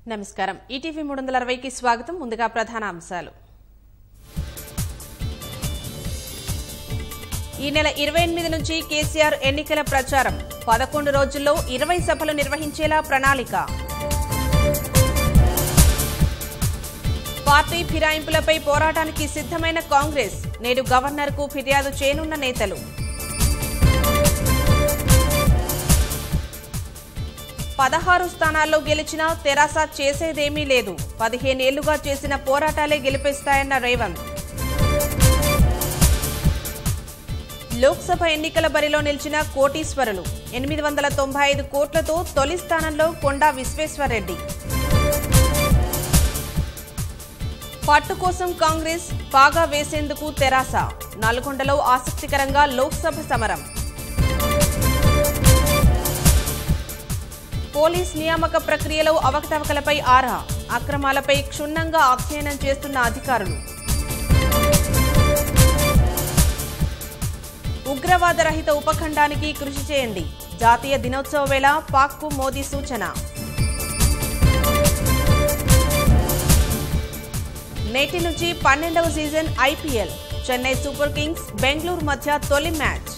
నమస్కారం ఈటీవీ 360కి స్వాగతం ముందుగా ప్రధాన అంశాలు ఈ నెల 28 నుంచి కేసీఆర్ ఎన్నికల ప్రచారం 11 రోజుల్లో 20 సభలు నిర్వహించేలా ప్రణాళిక పార్టీ ఫిరాయింపులపై పోరాటానికి సిద్ధమైన కాంగ్రెస్ నేడు గవర్నర్కు ఫిర్యాదు చేయనున్న నేతలు 16 స్థానాల్లో గెలిచినా తెరాస చేసేదేమీ లేదు 15 ఏళ్లుగా చేసిన పోరాటాలే గెలిపిస్తాయన్న రేవంత్ లోక్సభ ఎన్నికల బరిలో నిలిచిన కోటీశ్వరులు 895 కోట్లతో తొలి స్థానంలో కొండా విశ్వేశ్వర్రెడ్డి పట్టు కోసం కాంగ్రెస్ పాగా వేసేందుకు తెరాస నల్గొండలో ఆసక్తికరంగా లోక్సభ సమరం పోలీస్ నియామక ప్రక్రియలో అవకతవకలపై ఆరా అక్రమాలపై క్షుణ్ణంగా అధ్యయనం చేస్తున్న అధికారులు ఉగ్రవాద రహిత ఉపఖండానికి కృషి చేయండి జాతీయ దినోత్సవ వేళ పాక్కు మోదీ సూచన నేటి నుంచి 12వ season IPL Chennai Super Kings Bengaluru మధ్య తొలి మ్యాచ్